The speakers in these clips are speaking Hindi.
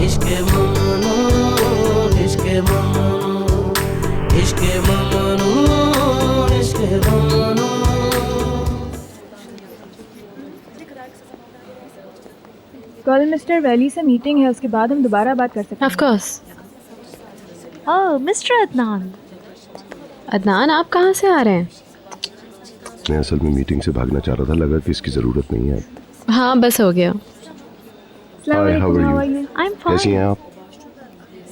इश्क ममनू इश्क ममनू इश्क ममनू इश्क ममनू। कल मिस्टर वैली से मीटिंग है, उसके बाद हम दोबारा बात कर सकते हैं। Of course. Oh mister Adnan. Adnan, आप कहाँ से आ रहे हैं? मैं असल में मीटिंग से भागना चाह रहा था, लगा कि इसकी ज़रूरत नहीं है। हाँ बस हो गया। Hi, how are you? I am कैसी फाइन। हैं आप?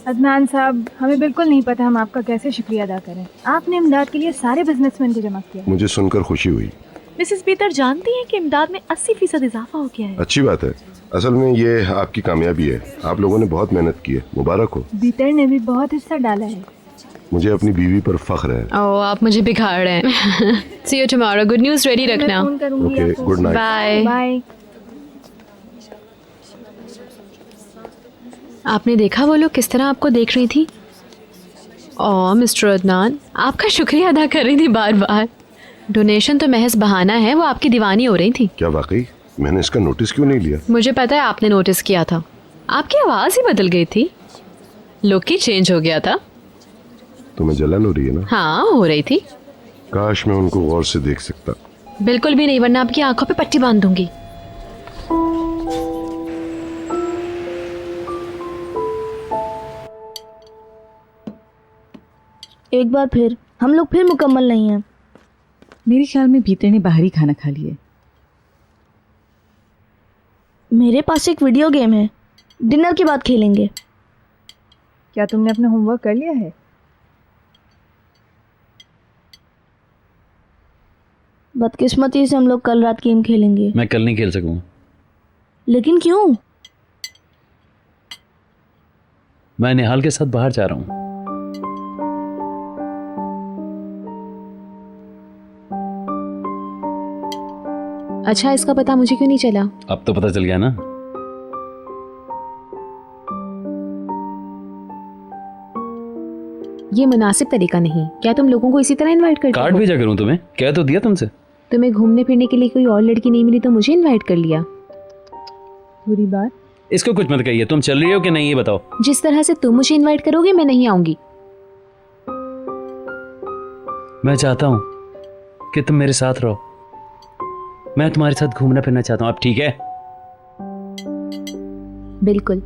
अदनान साहब, हमें बिल्कुल नहीं पता हम आपका कैसे शुक्रिया अदा करें। आपने इमदाद के लिए सारे बिजनेसमैन को जमा किया। मुझे सुनकर खुशी हुई। मिसेस पीटर जानती हैं कि इमदाद में 80% इजाफा हो गया है। अच्छी बात है। असल में ये आपकी कामयाबी है, आप लोगों ने बहुत मेहनत की है, मुबारक हो। बीटर ने भी बहुत हिस्सा डाला है। मुझे अपनी बीवी पर फख्र है। ओह आप मुझे बिगाड़ रहे हैं। See you tomorrow. Good news ready मैं रखना। फोन करूंगी ओके, आपको। Good night. बाय। बाय। आपने देखा वो लोग किस तरह आपको देख रही थी? ओह मिस्टर अदनान, आपका शुक्रिया अदा कर रही थी बार बार। डोनेशन तो महज बहाना है, वो आपकी दीवानी हो रही थी। क्या वाकई? मैंने इसका नोटिस क्यों नहीं लिया? मुझे पता है आपने नोटिस किया था। आपकी आवाज़ ही बदल गई थी, लुक ही चेंज हो गया था। तुम्हें जलन हो रही है ना? हाँ हो रही थी। काश मैं उनको गौर से देख सकता। बिल्कुल भी नहीं, वरना आपकी आंखों पे पट्टी बांध दूंगी। एक बार फिर हम लोग फिर मुकम्मल नहीं हैं। मेरे ख्याल में भीतर ने बाहरी खाना खा लिया। मेरे पास एक वीडियो गेम है, डिनर के बाद खेलेंगे। क्या तुमने अपना होमवर्क कर लिया है? बदकिस्मती से हम लोग कल रात गेम खेलेंगे। मैं कल नहीं खेल सकूंगा। लेकिन क्यों? मैं निहाल के साथ बाहर जा रहा हूँ। अच्छा, इसका पता मुझे क्यों नहीं चला? अब तो पता चल गया ना। ये मुनासिब तरीका नहीं। क्या तुम लोगों को इसी तरह इनवाइट करते कार्ड हो? भेजा करूँ तुम्हें? कह तो दिया तुमसे। तुम्हें घूमने फिरने के लिए कोई और लड़की नहीं मिली तो मुझे इनवाइट कर लिया। बुरी बात। इसको कुछ मत कहिए। तुम चल रही हो कि नहीं ये बताओ। जिस तरह से तुम मुझे इनवाइट करोगे मैं नहीं आऊंगी। मैं चाहता हूँ कि तुम मेरे साथ रहो। मैं तुम्हारे साथ घूमना फिरना चाहता हूँ। अब ठीक है? बिल्कुल।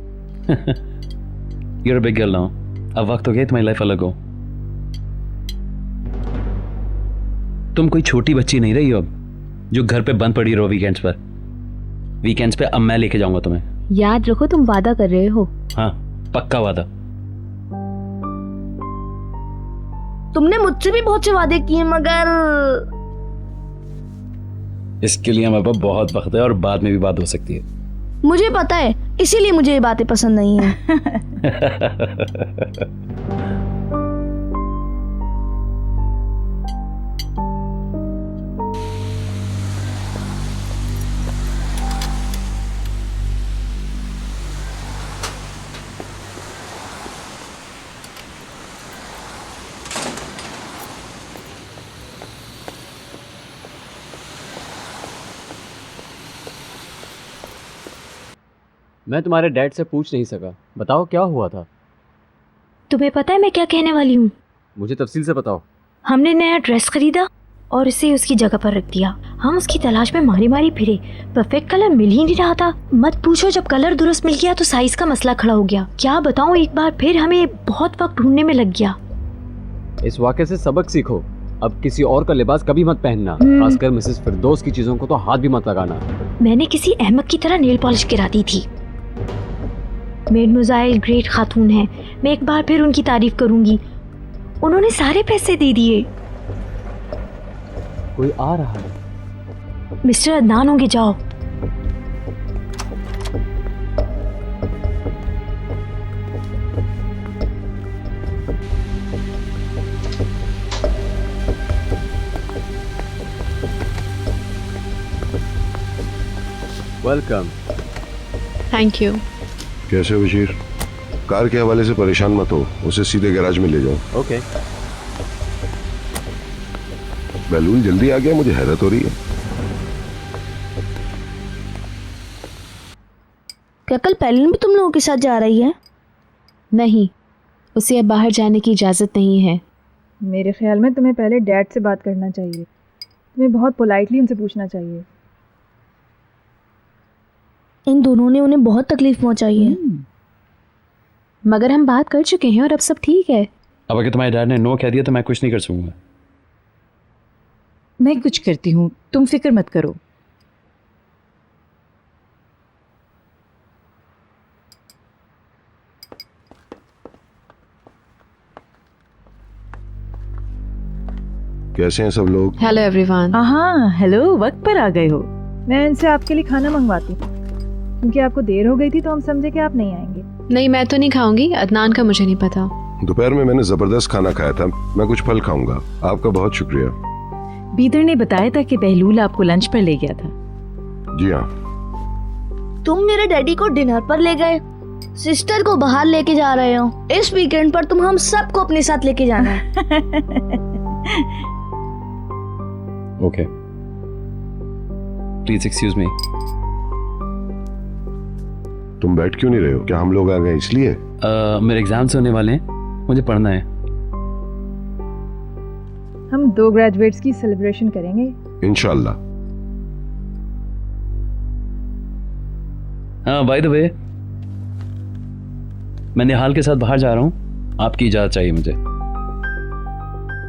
You're a big girl now. अब वक्त हो गया तुम्हारी लाइफ अलग हो। तुम कोई छोटी बच्ची नहीं रही हो अब, जो घर पे बंद पड़ी रहो वीकेंड्स पर। वीकेंड्स पे अब मैं लेके जाऊंगा तुम्हें। याद रखो तुम वादा कर रहे हो। हाँ पक्का वादा। तुमने मुझसे भी बहुत से वादे किए, मगर इसके लिए हमारे पास बहुत वक्त है और बाद में भी बात हो सकती है। मुझे पता है, इसीलिए मुझे ये बातें पसंद नहीं है। मैं तुम्हारे डैड से पूछ नहीं सका। बताओ क्या हुआ था? तुम्हें पता है मैं क्या कहने वाली हूँ? मुझे तफसील से बताओ। हमने नया ड्रेस खरीदा और इसे उसकी जगह पर रख दिया। हम उसकी तलाश में मारी मारी फिरे, परफेक्ट कलर मिल ही नहीं रहा था। मत पूछो, जब कलर दुरुस्त मिल गया तो साइज का मसला खड़ा हो गया। क्या बताऊँ, एक बार फिर हमें बहुत वक्त ढूंढने में लग गया। इस वाक़े से सबक सीखो। अब किसी और का लिबास कभी मत पहनना, खासकर मिसेस फिरदौस की चीजों को तो हाथ भी मत लगाना। मैंने किसी अहमक की तरह नेल पॉलिश गिरा दी थी। मेडमोज़ाइल ग्रेट खातून है, मैं एक बार फिर उनकी तारीफ करूंगी। उन्होंने सारे पैसे दे दिए। कोई आ रहा है। मिस्टर अदनान होंगे, जाओ। वेलकम। Thank you. कैसे हो बशीर? कार के हवाले से परेशान मत हो, उसे सीधे गैराज में ले जाओ। ओके। बैलून जल्दी आ गया, मुझे हैरत हो रही है। क्या कल पहले भी तुम लोगों के साथ जा रही है? नहीं, उसे अब बाहर जाने की इजाज़त नहीं है। मेरे ख्याल में तुम्हें पहले डैड से बात करना चाहिए। तुम्हें बहुत पोलाइटली उनसे पूछना चाहिए। इन दोनों ने उन्हें बहुत तकलीफ पहुंचाई है। मगर हम बात कर चुके हैं और अब सब ठीक है। अब अगर तुम्हारे डैड ने नो कह दिया तो मैं कुछ नहीं कर सकूंगा। मैं कुछ करती हूँ, तुम फिक्र मत करो। कैसे हैं सब लोग? Hello everyone. हाँ हेलो, वक्त पर आ गए हो। मैं इनसे आपके लिए खाना मंगवाती हूँ, क्योंकि आपको देर हो गई थी तो हम समझे कि आप नहीं आएंगे। नहीं, मैं तो नहीं खाऊंगी। अदनान का मुझे नहीं पता। दोपहर में मैंने जबरदस्त खाना खाया था, मैं कुछ फल खाऊंगा। आपका बहुत शुक्रिया। बीदर ने बताया था कि बहलूल आपको लंच पर ले गया था। जी हाँ। तुम मेरे डैडी को डिनर पर ले गए, सिस्टर को बाहर लेके जा रहे हो। इस वीकेंड पर तुम हम सबको अपने साथ लेके जाना है। Okay, please excuse me. तुम बैठ क्यों नहीं रहे हो? क्या हम लोग आ गए इसलिए? मेरे एग्जाम्स होने वाले हैं, मुझे पढ़ना है। हम 2 ग्रेजुएट्स की सेलिब्रेशन करेंगे इंशाल्लाह। हाँ, बाय द वे, मैं निहाल के साथ बाहर जा रहा हूँ, आपकी इजाज़त चाहिए मुझे।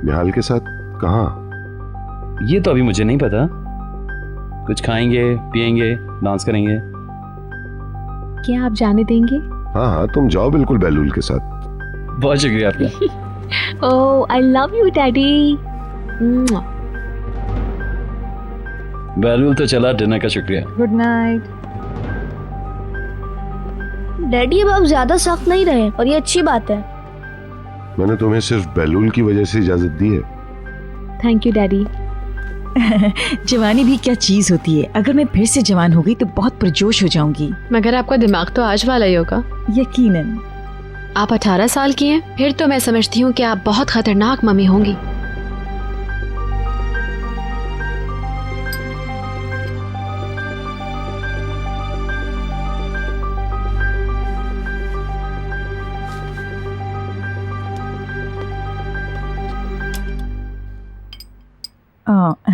निहाल के साथ? कहाँ? ये तो अभी मुझे नहीं पता। कुछ खाएंगे, पिएंगे, डांस करेंगे। क्या आप जाने देंगे? हाँ हाँ, तुम जाओ बिल्कुल बहलूल के साथ। बहुत शुक्रिया आपका। ओह, आई लव यू डैडी। बहलूल तो चला, डिनर का शुक्रिया। Good night. डैडी अब आप ज्यादा सख्त नहीं रहे और ये अच्छी बात है। मैंने तुम्हें सिर्फ बहलूल की वजह से इजाजत दी है। Thank you daddy. जवानी भी क्या चीज होती है। अगर मैं फिर से जवान हो गई तो बहुत पुरजोश हो जाऊंगी। मगर आपका दिमाग तो आज वाला ही होगा। यकीनन। आप 18 साल की हैं, फिर तो मैं समझती हूँ कि आप बहुत खतरनाक मम्मी होंगी।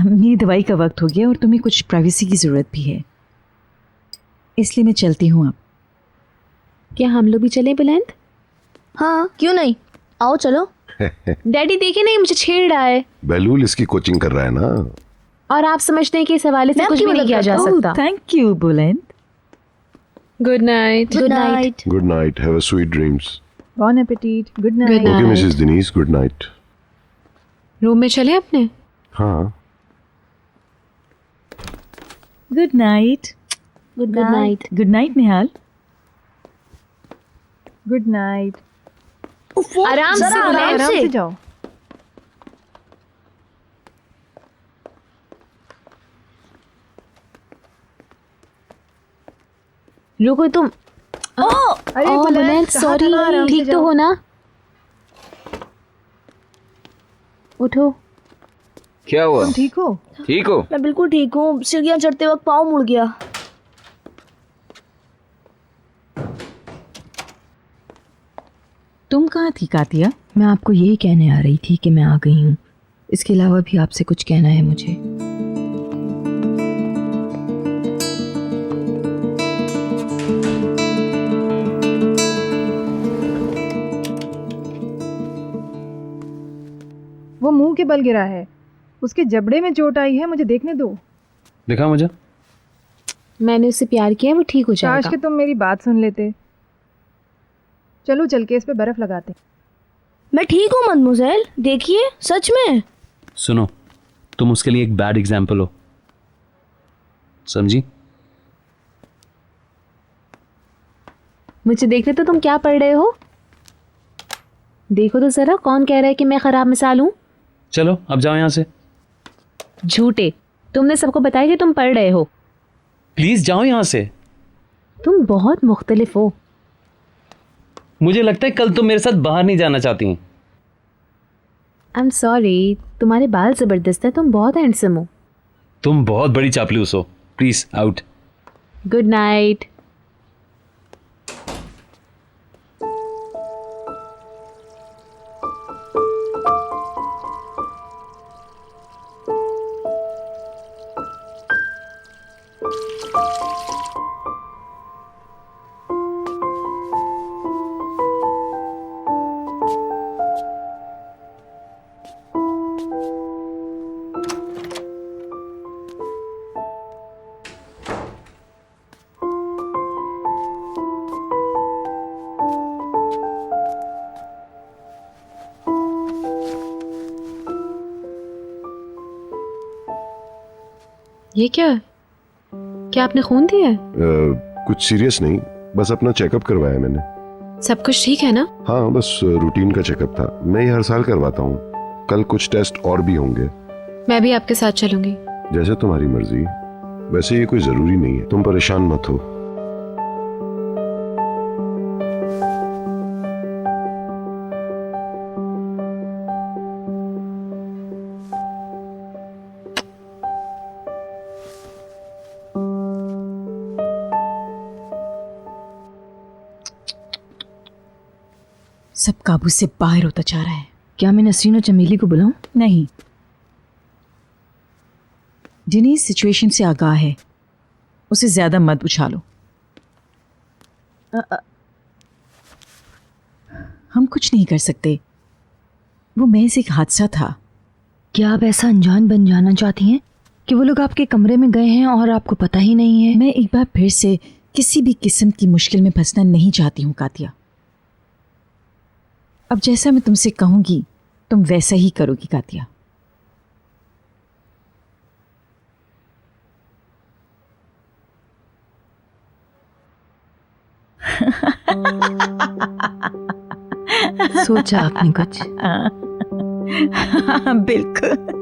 मेरी दवाई का वक्त हो गया और तुम्हें कुछ प्राइवेसी की जरूरत भी है, इसलिए मैं चलती हूँ अब। क्या हम लोग भी चलें बुलंद? हाँ, क्यों नहीं, आओ चलो। डैडी देखिए, नहीं मुझे छेड़ रहा है। बहलूल इसकी कोचिंग कर रहा है ना। और आप समझते हैं कि इस हवाले से कुछ भी नहीं किया जा सकता। Thank you Buland. Good night. Good night. Good night, have a sweet dreams. Bon appetit. Good Good night. night. Okay Mrs Dinesh, good night. Room में चले अपने? हाँ। Good night. Good good night. Good night Nihal. Good night. आराम से जरा बुलंद। आराम आराम से। से जाओ। रुको तुम। अरे ओह बुलंद, बुलंद, कहाँ सॉरी। था? आराम से ठीक तो जाओ। हो ना? उठो। क्या हुआ? तुम ठीक हो? ठीक हो? मैं बिल्कुल ठीक हूँ, सीढ़ियाँ चढ़ते वक्त पाँव मुड़ गया। तुम कहाँ थी कातिया? मैं आपको यही कहने आ रही थी कि मैं आ गई हूँ। इसके अलावा भी आपसे कुछ कहना है मुझे। वो मुंह के बल गिरा है, उसके जबड़े में चोट आई है, मुझे देखने दो। दिखा मुझे। मैंने उससे प्यार किया, वो ठीक हो काश जाएगा। कि तुम मेरी बात सुन लेते। चलो चल के इस पे बर्फ लगाते। मैं ठीक हूँ मदमुज़ेल, देखिए सच में। सुनो, तुम उसके लिए एक बैड एग्जाम्पल हो, समझी? मुझे देखने तो तुम क्या पढ़ रहे हो? देखो तो जरा, कौन कह रहा है कि मैं खराब मिसाल हूँ? चलो अब जाओ यहाँ से। झूठे। तुमने सबको बताया कि तुम पढ़ रहे हो। प्लीज जाओ यहाँ से। तुम बहुत मुख्तलिफ हो। मुझे लगता है कल तुम मेरे साथ बाहर नहीं जाना चाहती हैं। आई एम सॉरी, तुम्हारे बाल जबरदस्त है, तुम बहुत हैंडसम हो। तुम बहुत बड़ी चापलूस हो। Please out. Good night. ये क्या आपने खून दिया है? कुछ सीरियस नहीं, बस अपना चेकअप करवाया मैंने। सब कुछ ठीक है ना? हाँ, बस रूटीन का चेकअप था। मैं ये हर साल करवाता हूँ। कल कुछ टेस्ट और भी होंगे। मैं भी आपके साथ चलूंगी। जैसे तुम्हारी मर्जी। वैसे ये कोई जरूरी नहीं है, तुम परेशान मत हो। सब काबू से बाहर होता जा रहा है। क्या मैं नसरीन और चमेली को बुलाऊं? नहीं, जिन्हें इस सिचुएशन से आगाह है उसे ज्यादा मत उछालो। हम कुछ नहीं कर सकते, वो महज एक हादसा था। क्या आप ऐसा अनजान बन जाना चाहती हैं कि वो लोग आपके कमरे में गए हैं और आपको पता ही नहीं है? मैं एक बार फिर से किसी भी किस्म की मुश्किल में फंसना नहीं चाहती हूँ कातिया। अब जैसा मैं तुमसे कहूंगी तुम वैसा ही करोगी कातिया। सोचा आपने कुछ? बिल्कुल।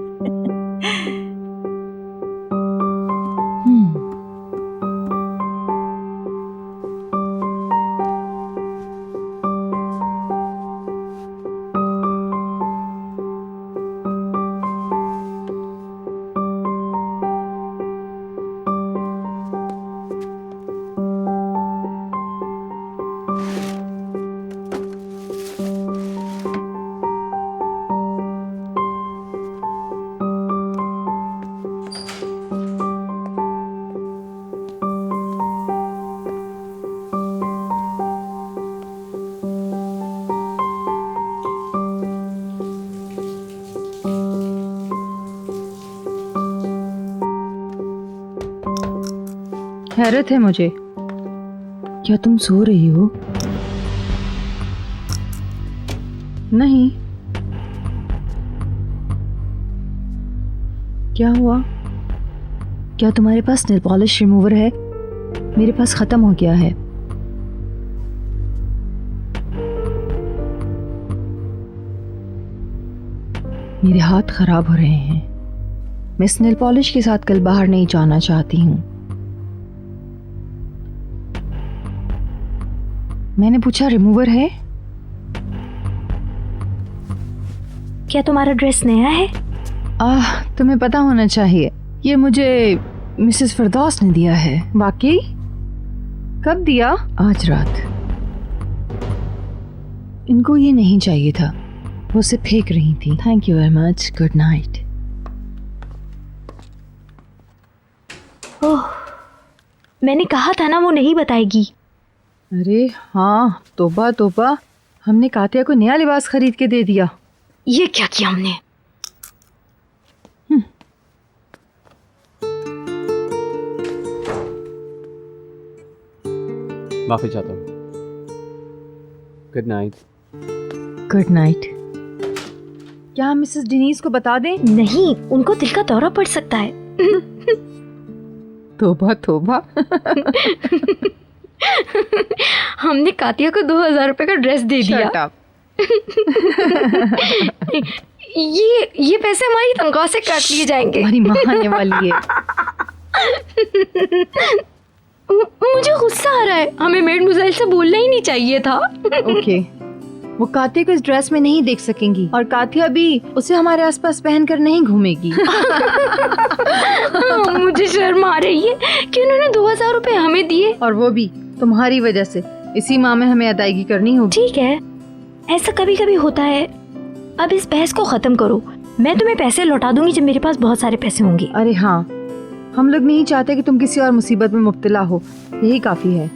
हैरत है मुझे, क्या तुम सो रही हो? नहीं, क्या हुआ? क्या तुम्हारे पास नेल पॉलिश रिमूवर है? मेरे पास खत्म हो गया है। मेरे हाथ खराब हो रहे हैं। मैं इस नेल पॉलिश के साथ कल बाहर नहीं जाना चाहती हूँ। मैंने पूछा रिमूवर है? क्या तुम्हारा ड्रेस नया है? तुम्हें पता होना चाहिए, ये मुझे मिसेस फिरदौस ने दिया है। वाकई? कब दिया? आज रात। इनको ये नहीं चाहिए था, वो उसे फेंक रही थी। Thank you very much, good night. Oh, मैंने कहा था ना वो नहीं बताएगी। अरे हाँ, तोबा तोबा, हमने कातिया को नया लिबास खरीद के दे दिया। ये क्या किया हमने? माफी चाहता हूँ। Good night. Good night. क्या हम मिसेस डिनीज को बता दें? नहीं, उनको दिल का दौरा पड़ सकता है। तोबा तोबा। हमने कातिया को 2000 रुपए का ड्रेस दे दिया। ये पैसे हमारी तनख्वाह से काट लिए जाएंगे। हमारी माँ आने वाली है। मुझे गुस्सा आ रहा है। हमें मेड मुजाहिल से बोलना ही नहीं चाहिए था। ओके, वो कातिया को इस ड्रेस में नहीं देख सकेंगी और कातिया भी उसे हमारे आसपास पहनकर नहीं घूमेगी। मुझे शर्म आ रही है कि उन्होंने 2000 रुपए हमें दिए, और वो भी तुम्हारी वजह से। इसी माह में हमें अदायगी करनी होगी। ठीक है, ऐसा कभी कभी होता है। अब इस बहस को खत्म करो। मैं तुम्हें पैसे लौटा दूंगी जब मेरे पास बहुत सारे पैसे होंगे। अरे हाँ, हम लोग नहीं चाहते कि तुम किसी और मुसीबत में मुब्तला हो, यही काफी है।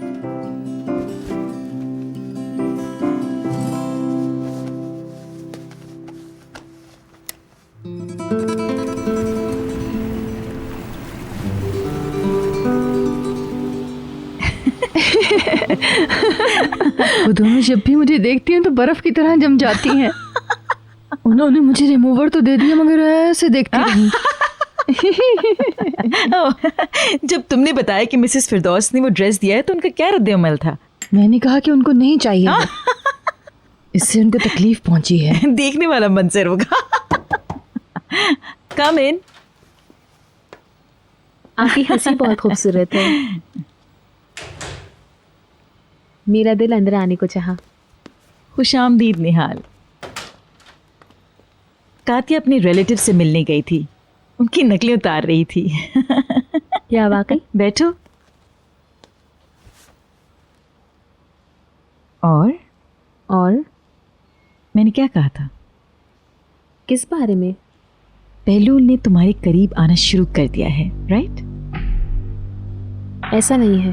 वो दोनों जब भी मुझे देखती हैं तो बर्फ की तरह जम जाती हैं। उन्होंने मुझे रिमूवर तो दे दिया मगर ऐसे देखती रही। जब तुमने बताया कि मिसेस फिरदौस ने वो ड्रेस दिया है तो उनका क्या रद्द-ए-अमल था? मैंने कहा कि उनको नहीं चाहिए वो। इससे उनको तकलीफ पहुंची है। देखने वाला मंजर होगा। कम इन। आपकी हंसी बहुत खूबसूरत है। मेरा दिल अंदर आने को चाहा। खुशामदीद निहाल। कातिया अपने रिलेटिव से मिलने गई थी, उनकी नकलें उतार रही थी। क्या वाकई? बैठो। और मैंने क्या कहा था? किस बारे में? बहलूल ने तुम्हारे करीब आना शुरू कर दिया है, राइट? ऐसा नहीं है।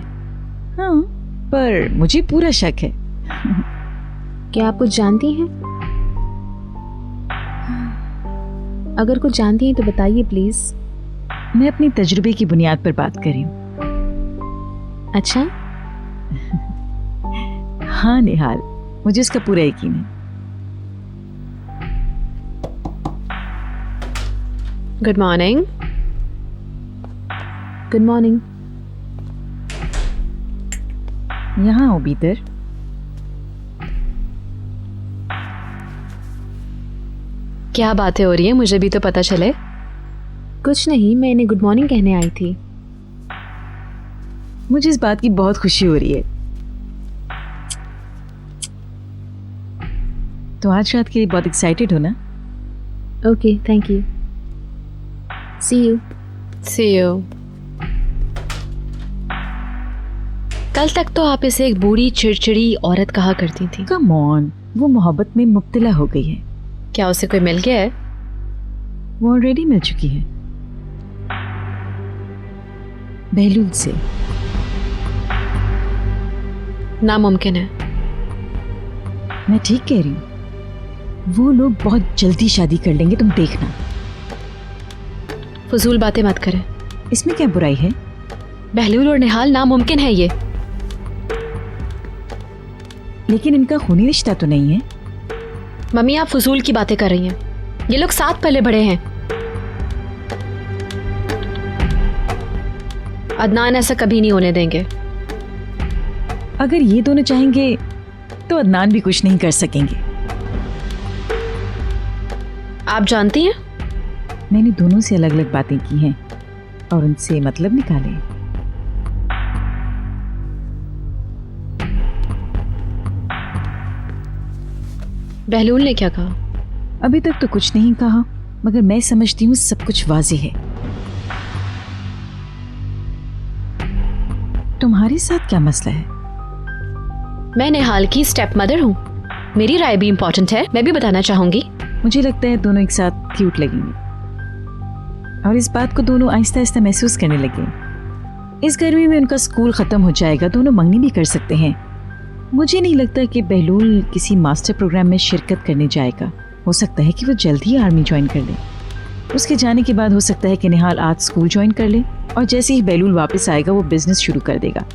हाँ, पर मुझे पूरा शक है। क्या आप कुछ जानती हैं? अगर कुछ जानती हैं तो बताइए प्लीज। मैं अपनी तजुर्बे की बुनियाद पर बात कर रही हूँ। अच्छा? हाँ निहाल, मुझे उसका पूरा यकीन है। Good morning. Good morning. यहाँ आओ भीतर। क्या बातें हो रही हैं, मुझे भी तो पता चले। कुछ नहीं, मैं इन्हें गुड मॉर्निंग कहने आई थी। मुझे इस बात की बहुत खुशी हो रही है। तो आज रात के लिए बहुत एक्साइटेड हो ना? Okay, thank you. See you. See you. कल तक तो आप इसे एक बूढ़ी चिड़चिड़ी औरत कहा करती थी। कम ऑन, वो मोहब्बत में मुब्तला हो गई है। क्या उसे कोई मिल गया है? वो ऑलरेडी मिल चुकी है, बहलूल से। नामुमकिन है। मैं ठीक कह रही हूँ, वो लोग बहुत जल्दी शादी कर लेंगे, तुम देखना। फजूल बातें मत करें। इसमें क्या बुराई है? बहलूल और निहाल नामुमकिन है ये। लेकिन इनका खूनी रिश्ता तो नहीं है। मम्मी, आप फजूल की बातें कर रही हैं। ये लोग साथ पले बड़े हैं। अदनान ऐसा कभी नहीं होने देंगे। अगर ये दोनों चाहेंगे तो अदनान भी कुछ नहीं कर सकेंगे। आप जानती हैं, मैंने दोनों से अलग अलग बातें की हैं और उनसे मतलब निकाले। बहलूल ने क्या कहा? अभी तक तो कुछ नहीं कहा, मगर मैं समझती हूँ सब कुछ वाज़ेह है। तुम्हारे साथ क्या मसला है? मैं निहाल की स्टेप मदर हूँ। मेरी राय भी इम्पोर्टेंट है, मैं भी बताना चाहूंगी। मुझे लगता है दोनों एक साथ क्यूट लगेंगे और इस बात को दोनों आहिस्ता आहिस्ता महसूस करने लगे। इस गर्मी में उनका स्कूल ख़त्म हो जाएगा, दोनों मंगनी भी कर सकते हैं। मुझे नहीं लगता कि बहलूल किसी मास्टर प्रोग्राम में शिरकत करने जाएगा। हो सकता है कि वो जल्द ही आर्मी ज्वाइन कर ले। उसके जाने के बाद हो सकता है कि निहाल आज स्कूल ज्वाइन कर ले और जैसे ही बहलूल वापस आएगा वो बिजनेस शुरू कर देगा।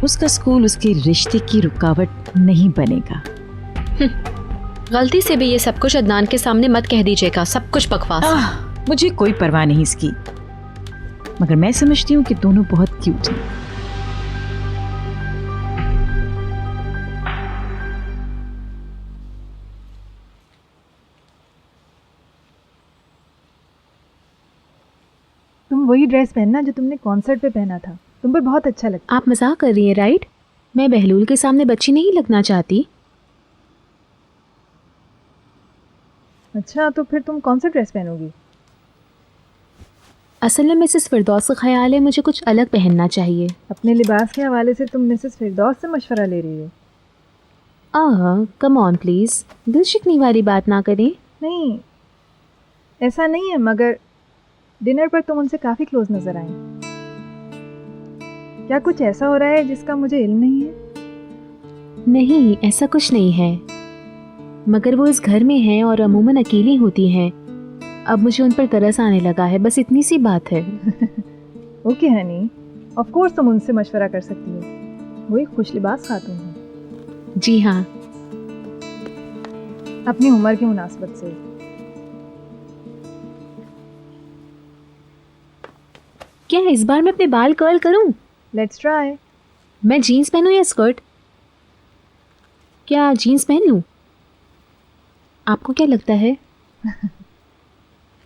उसका स्कूल उसके रिश्ते की रुकावट नहीं बनेगा। गलती से भी ये सब कुछ अदनान के सामने मत कह दीजिएगा, सब कुछ बकवास है। मुझे कोई परवाह नहीं इसकी, मगर मैं समझती हूँ कि दोनों बहुत क्यूट हैं। तुम वही ड्रेस पहनना जो तुमने कॉन्सर्ट पे पहना था, तुम पर बहुत अच्छा लगता। आप मजाक कर रही हैं राइट? मैं बहलूल के सामने बच्ची नहीं लगना चाहती। अच्छा, तो फिर तुम कौन सा ड्रेस पहनोगी? असल में मिसेस फिरदौस का ख्याल है मुझे कुछ अलग पहनना चाहिए। अपने लिबास के हवाले से तुम मिसेस फिरदौस से मशवरा ले रही हो? कम ऑन प्लीज, दिल शिकनी वाली बात ना करें। नहीं, ऐसा नहीं है, मगर डिनर पर तुम उनसे काफ़ी क्लोज नज़र आई। क्या कुछ ऐसा हो रहा है जिसका मुझे इल्म नहीं है? नहीं, ऐसा कुछ नहीं है, मगर वो इस घर में हैं और अमूमन अकेली होती हैं। अब मुझे उन पर तरस आने लगा है, बस इतनी सी बात है। ओके हनी, ऑफ कोर्स तुम उनसे मशवरा कर सकती हो, वो एक खुश लिबास खातून है। जी हाँ, अपनी उम्र की मुनासबत से। क्या इस बार मैं अपने बाल कर्ल करूं? Let's try. मैं जीन्स पहनूं या स्कर्ट? क्या जीन्स पहन लूं? आपको क्या लगता है?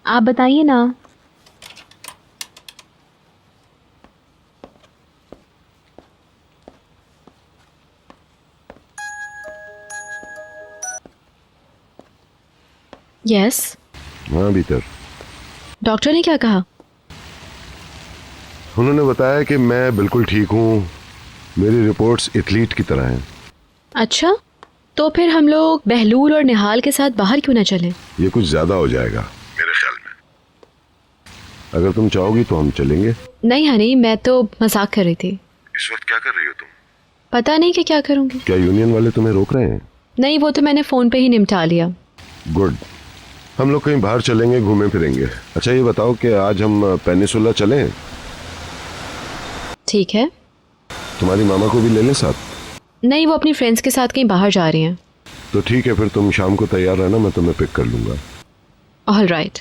आप बताइए ना। यस। हाँ भीतर। डॉक्टर ने क्या कहा? उन्होंने बताया कि मैं बिल्कुल ठीक हूँ, मेरी रिपोर्ट्स एथलीट की तरह हैं। अच्छा, तो फिर हम लोग बहलूल और निहाल के साथ बाहर क्यों ना चलें? ये कुछ ज्यादा हो जाएगा मेरे ख्याल में। अगर तुम चाहोगी तो हम चलेंगे। नहीं हनी, मैं तो मजाक कर रही थी। इस वक्त क्या कर रही हो तुम? पता नहीं कि क्या करूंगी। क्या यूनियन वाले तुम्हें रोक रहे हैं? नहीं, वो तो मैंने फ़ोन पे ही निपटा लिया। गुड। हम लोग कहीं बाहर चलेंगे, घूमे फिरेंगे। अच्छा ये बताओ कि आज हम पेनिसुला चलें? ठीक है। तुम्हारी मामा को भी ले लें साथ? नहीं, वो अपनी फ्रेंड्स के साथ कहीं बाहर जा रही हैं। तो ठीक है, फिर तुम शाम को तैयार रहना, मैं तुम्हें पिक कर लूंगा। All right.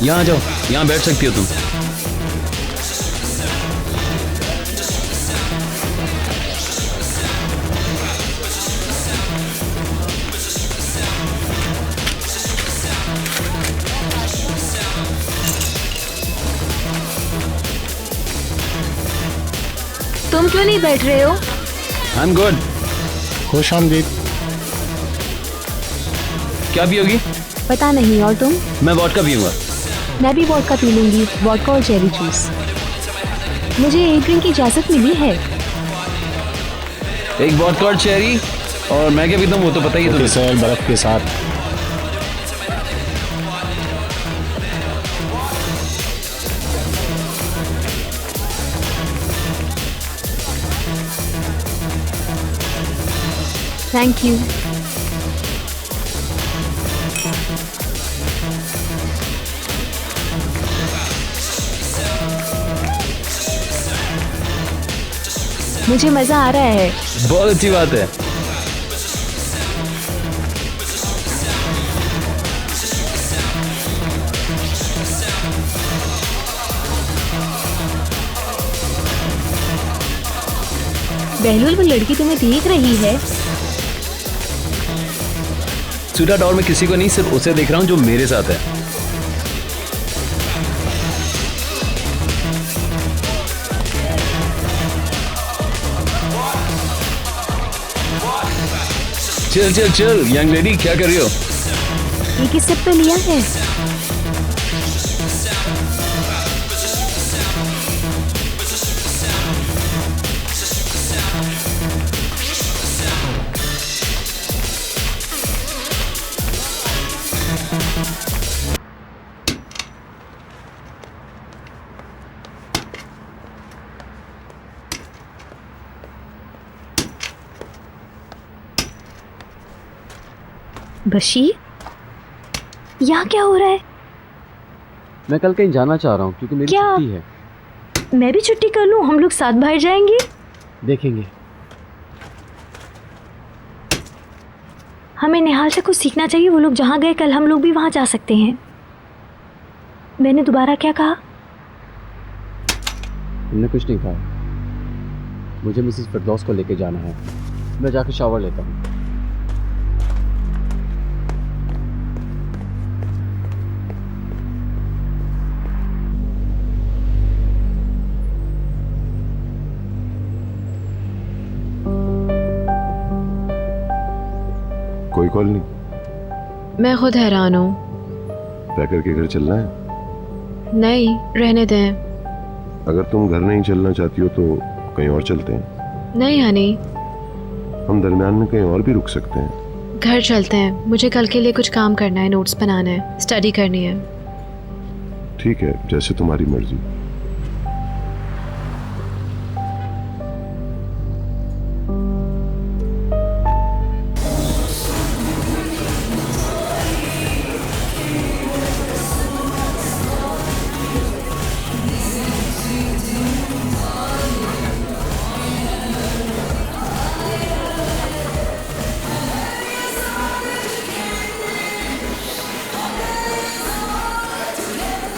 यहाँ आ जाओ, यहाँ बैठ सकती हो तुम। तुम क्यों नहीं बैठ रहे हो? I am good. खुश आमदीद। क्या पियोगी? पता नहीं, और तुम? मैं वोडका पीऊंगा। मैं भी वोडका पी लूंगी, वोडका और चेरी जूस। मुझे एक ड्रिंक की इजाज़त मिली है। एक वोडका और चेरी, और मैं क्या पीता हूँ वो तो पता ही है तुम्हें। बर्फ के साथ। Thank you. मुझे मजा आ रहा है। बहुत अच्छी बात है। बहलूल, वो लड़की तुम्हें देख रही है। स्वीटहार्ट, और मैं किसी को नहीं, सिर्फ उसे देख रहा हूँ जो मेरे साथ है। चल चल चल, यंग लेडी क्या कर रही हो? ये किस सब तो लिया है? बशीर, यहाँ क्या हो रहा है? मैं कल कहीं जाना चाह रहा हूँ क्योंकि मेरी क्या? छुट्टी है। मैं भी छुट्टी कर लूँ, हम लोग साथ बाहर जाएंगे। देखेंगे। हमें निहाल से कुछ सीखना चाहिए। वो लोग जहाँ गए कल, हम लोग भी वहाँ जा सकते हैं। मैंने दोबारा क्या कहा? तुमने कुछ नहीं कहा। मुझे मिसेस फिरदौस को लेके जाना है। मैं जाकर शावर लेता हूँ। कोई कॉल नहीं? मैं खुद हैरान हूँ। पैकर के घर चलना है? नहीं, रहने दें। अगर तुम घर नहीं चलना चाहती हो तो कहीं और चलते हैं। नहीं हनी, हम दरमियान में कहीं और भी रुक सकते हैं। घर चलते हैं, मुझे कल के लिए कुछ काम करना है, नोट्स बनाना है, स्टडी करनी है। ठीक है, जैसे तुम्हारी मर्जी।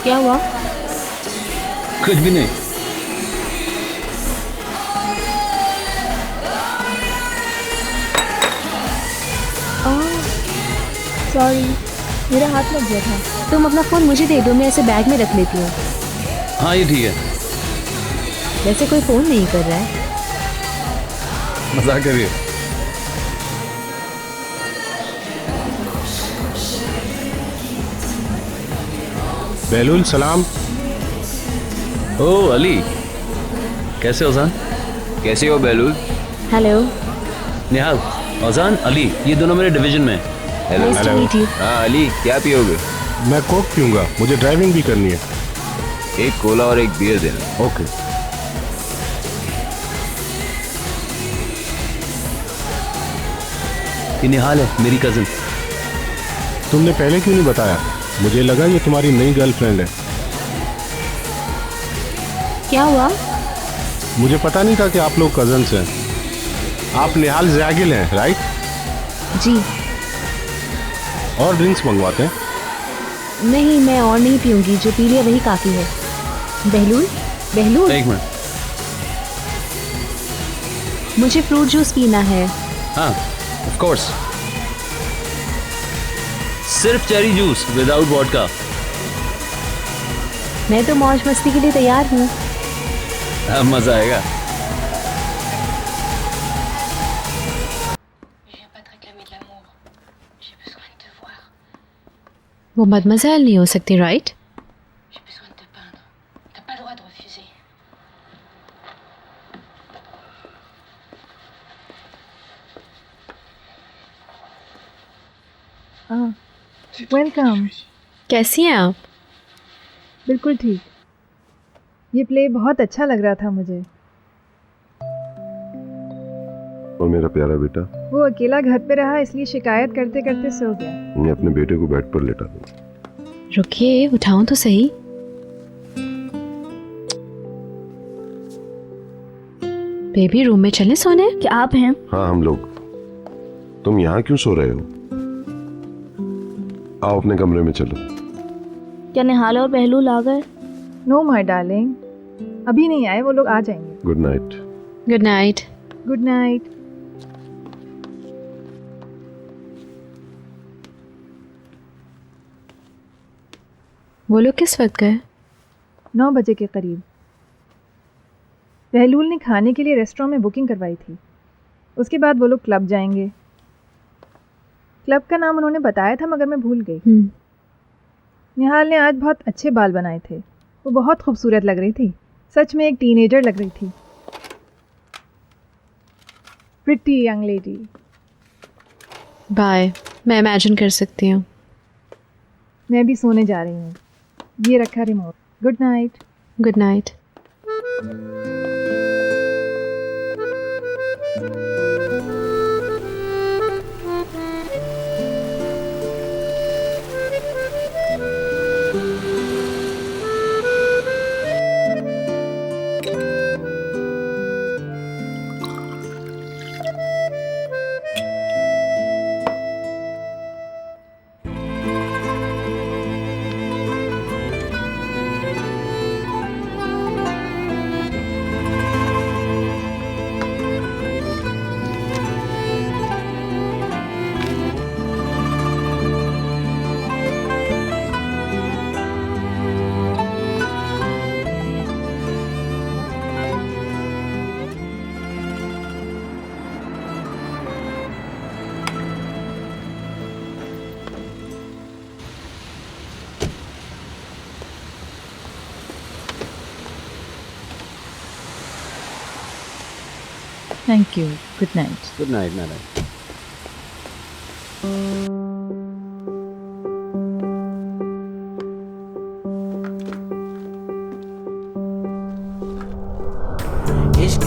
क्या हुआ? कुछ भी नहीं। सॉरी, मेरा हाथ लग गया था। तुम अपना फ़ोन मुझे दे दो, मैं ऐसे बैग में रख लेती हूँ। हाँ ये ठीक है। वैसे कोई फ़ोन नहीं कर रहा है। मजाक करिए। बेलुल सलाम। ओ अली, कैसे हो जान? कैसे हो बेलुल? हेलो। निहाल, औजान, अली, ये दोनों मेरे डिवीजन में हैं। Nice to meet you. हाँ अली, क्या पियोगे? मैं कोक पीऊंगा, मुझे ड्राइविंग भी करनी है। एक कोला और एक बियर देना। ओके। ये निहाल है, मेरी कजिन। तुमने पहले क्यों नहीं बताया? मुझे लगा ये तुम्हारी नई गर्लफ्रेंड है। क्या हुआ? मुझे पता नहीं था कि आप लोग कजन्स हैं। आप निहाल ज़यागिल हैं, राइट? जी और ड्रिंक्स मंगवाते हैं? नहीं, मैं और नहीं पीऊंगी, जो पी लिया वही काफ़ी है। बहलूल, बहलूल, एक मिनट। मुझे फ्रूट जूस पीना है। हाँ ऑफ कोर्स, सिर्फ चेरी जूस विदाउट वोडका। मैं तो मौज मस्ती के लिए तैयार हूँ। अब मजा आएगा। वो मदमज़ेल नहीं हो सकती, राइट? वेलकम। कैसी हैं आप? बिल्कुल ठीक। ये प्ले बहुत अच्छा लग रहा था मुझे। और मेरा प्यारा बेटा? वो अकेला घर पे रहा, इसलिए शिकायत करते करते सो गया। मैं अपने बेटे को बेड पर लेटा दूं। रुकिए, उठाऊं तो सही। बेबी, रूम में चले सोने? क्या आप हैं? हाँ हम लोग। तुम यहाँ क्यों सो रहे हो? आओ अपने कमरे में चलो। क्या निहाल और बहलूल आ गए? नो माय डार्लिंग, अभी नहीं आए, वो लोग आ जाएंगे। Good night. Good night. Good night. वो लोग किस वक्त गए? 9 बजे के करीब। बहलूल ने खाने के लिए रेस्टोरेंट में बुकिंग करवाई थी। उसके बाद वो लोग क्लब जाएंगे। क्लब का नाम उन्होंने बताया था, मगर मैं भूल गई। निहाल ने आज बहुत अच्छे बाल बनाए थे। वो बहुत खूबसूरत लग रही थी, सच में एक टीनेजर लग रही थी। Pretty young lady. बाय, मैं इमेजिन कर सकती हूँ। मैं भी सोने जा रही हूँ। ये रखा remote. Good night. Good night. Thank you, good night. Good night Narayan. इश्क